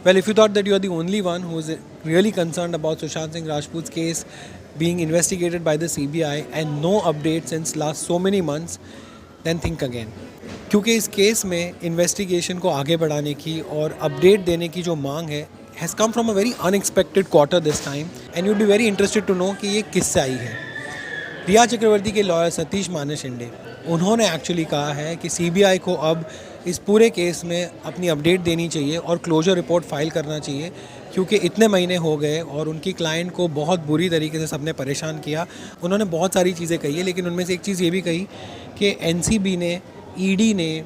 Well, if you thought that you are the only one who is really concerned about Sushant Singh Rajput's case being investigated by the CBI and no update since last so many months, then think again. क्योंकि इस case में investigation को आगे बढ़ाने की और update देने की जो मांग है has come from a very unexpected quarter this time, and you'd be very interested to know कि ये किससे आई है। रिया चक्रवर्ती के लॉयर सतीश मानेशिंडे, उन्होंने एक्चुअली कहा है कि सीबीआई को अब इस पूरे केस में अपनी अपडेट देनी चाहिए और क्लोजर रिपोर्ट फाइल करना चाहिए, क्योंकि इतने महीने हो गए और उनकी क्लाइंट को बहुत बुरी तरीके से सबने परेशान किया। उन्होंने बहुत सारी चीज़ें कही है, लेकिन उनमें से एक चीज़ ये भी कही कि एनसीबी ने, ईडी ने,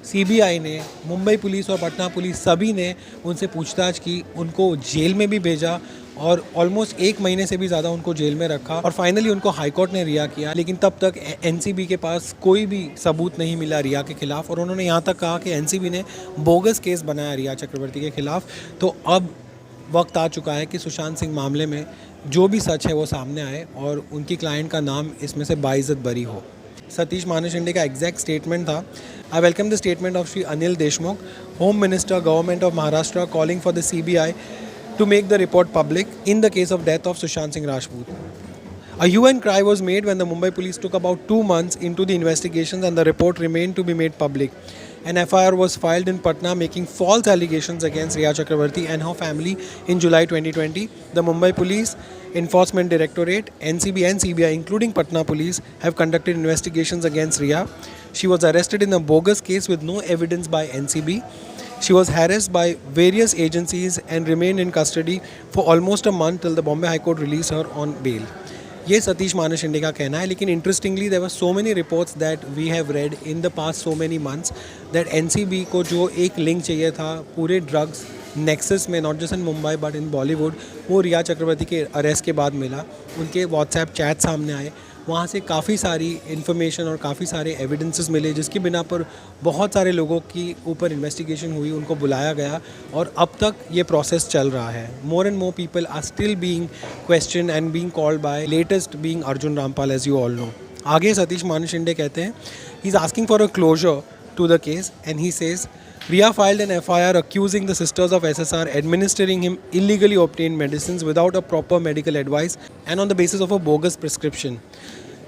सीबीआई ने, मुंबई पुलिस और पटना पुलिस सभी ने उनसे पूछताछ की, उनको जेल में भी भेजा और ऑलमोस्ट 1 महीने से भी ज़्यादा उनको जेल में रखा और फाइनली उनको हाई कोर्ट ने रिहा किया। लेकिन तब तक एनसीबी के पास कोई भी सबूत नहीं मिला रिया के खिलाफ, और उन्होंने यहाँ तक कहा कि एनसीबी ने बोगस केस बनाया रिया चक्रवर्ती के खिलाफ। तो अब वक्त आ चुका है कि सुशांत सिंह मामले में जो भी सच है वो सामने आए और उनकी क्लाइंट का नाम इसमें से बाइज्जत बरी हो। सतीश मानेशिंडे का एग्जैक्ट स्टेटमेंट था, I welcome the statement of Shri Anil Deshmukh, home minister, government of Maharashtra, calling for the CBI to make the report public in the case of death of Sushant Singh Rajput. A hue and cry was made when the Mumbai police took about 2 months into the investigations and the report remained to be made public. An FIR was filed in Patna making false allegations against Riya Chakravarti and her family in July 2020. The Mumbai Police Enforcement Directorate, NCB and CBI including Patna Police have conducted investigations against Riya. She was arrested in a bogus case with no evidence by NCB. She was harassed by various agencies and remained in custody for almost a month till the Bombay High Court released her on bail. ये सतीश मानेशिंडे का कहना है, लेकिन interestingly there were so many reports that we have read in the past so many months that NCB को जो एक link चाहिए था पूरे ड्रग्स नेक्सस में, not just in Mumbai but in Bollywood, वो रिया चक्रवर्ती के अरेस्ट के बाद मिला। उनके व्हाट्सएप चैट सामने आए, वहाँ से काफ़ी सारी इन्फॉर्मेशन और काफ़ी सारे एविडेंसेस मिले, जिसकी बिना पर बहुत सारे लोगों की ऊपर इन्वेस्टिगेशन हुई, उनको बुलाया गया और अब तक ये प्रोसेस चल रहा है। More and more people are still being question and being called by, latest being Arjun Rampal, as you all know. आगे सतीश मानेशिंडे कहते हैं, he is asking for a closure to the case, and he says Riya filed an FIR accusing the sisters of SSR administering him illegally obtained medicines without a proper medical advice and on the basis of a bogus prescription.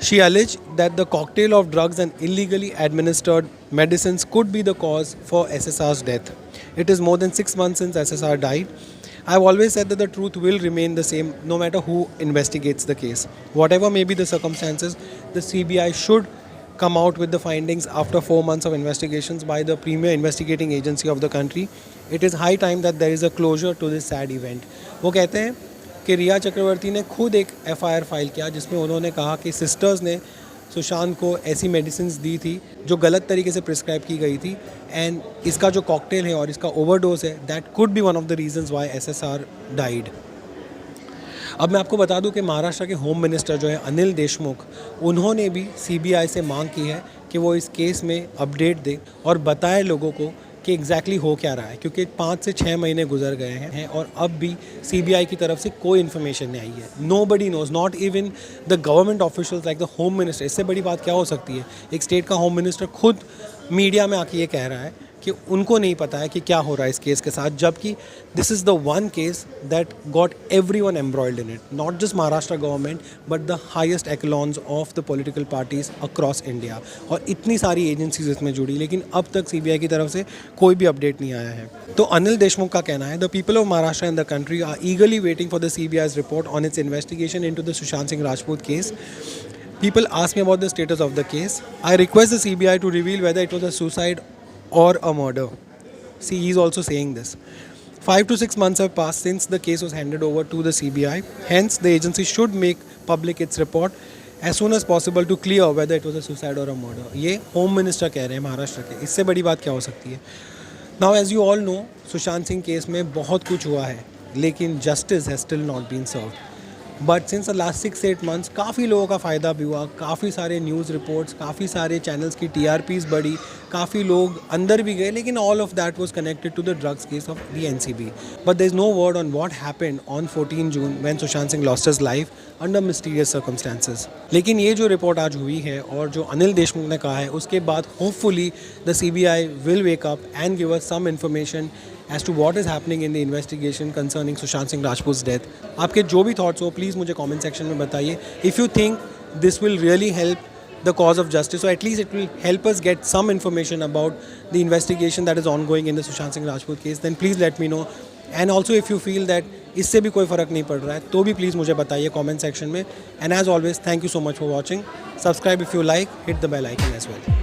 She alleged that the cocktail of drugs and illegally administered medicines could be the cause for SSR's death. It is more than 6 months since SSR died. I've always said that the truth will remain the same no matter who investigates the case. Whatever may be the circumstances, the CBI should come out with the findings after 4 months of investigations by the premier investigating agency of the country. It is high time that there is a closure to this sad event. वो कहते हैं कि रिया चक्रवर्ती ने खुद एक FIR file किया जिसमें उन्होंने कहा कि सिस्टर्स ने सुशांत को ऐसी मेडिसिन दी थी जो गलत तरीके से प्रिस्क्राइब की गई थी, एंड इसका जो कॉकटेल है और इसका ओवरडोज है, that could be one of the reasons why SSR died. अब मैं आपको बता दूं कि महाराष्ट्र के होम मिनिस्टर जो है अनिल देशमुख, उन्होंने भी सीबीआई से मांग की है कि वो इस केस में अपडेट दे और बताए लोगों को कि एग्जैक्टली हो क्या रहा है, क्योंकि 5 से 6 महीने गुजर गए हैं और अब भी सीबीआई की तरफ से कोई इन्फॉर्मेशन नहीं आई है। Nobody knows, not even the government officials like the home minister. इससे बड़ी बात क्या हो सकती है? एक स्टेट का होम मिनिस्टर खुद मीडिया में आके ये कह रहा है कि उनको नहीं पता है कि क्या हो रहा है इस केस के साथ, जबकि this is the one case that got everyone embroiled in it, not just Maharashtra government but the highest echelons of the political parties across India, और इतनी सारी एजेंसीज इसमें जुड़ी, लेकिन अब तक सीबीआई की तरफ से कोई भी अपडेट नहीं आया है। तो अनिल देशमुख का कहना है, the people of Maharashtra and the country are eagerly waiting for the CBI's report on its investigation into the Sushant Singh Rajput case. People ask me about the status of the case. I request the CBI to reveal whether it was a suicide or a murder. See, he's also saying this. 5 to 6 months have passed since the case was handed over to the CBI. Hence, the agency should make public its report as soon as possible to clear whether it was a suicide or a murder. ये home minister कह रहे हैं महाराष्ट्र के। इससे बड़ी बात क्या हो सकती है? Now, as you all know, Sushant Singh case में बहुत कुछ हुआ है, लेकिन justice has still not been served. But since the last 6-8 months काफ़ी लोगों का फ़ायदा भी हुआ, काफ़ी सारे न्यूज़ रिपोर्ट्स, काफ़ी सारे चैनल्स की TRPs बढ़ी, काफ़ी लोग अंदर भी गए, लेकिन all of that was connected to the drugs case of the NCB. But there is no word on what happened on 14 June when Sushant Singh lost his life under mysterious circumstances. लेकिन ये जो रिपोर्ट आज हुई है और जो अनिल देशमुख ने कहा है, उसके बाद hopefully the CBI will wake up and give us some information as to what is happening in the investigation concerning Sushant Singh Rajput's death. आपके जो भी thoughts हो प्लीज़ मुझे comment section में बताइए. If you think this will really help the cause of justice, or at least it will help us get some information about the investigation that is ongoing in the Sushant Singh Rajput case, then please let me know. And also if you feel that इससे भी कोई फ़र्क नहीं पड़ रहा है तो भी प्लीज़ मुझे बताइए comment section में. And as always, thank you so much for watching. Subscribe if you like, hit the bell icon as well.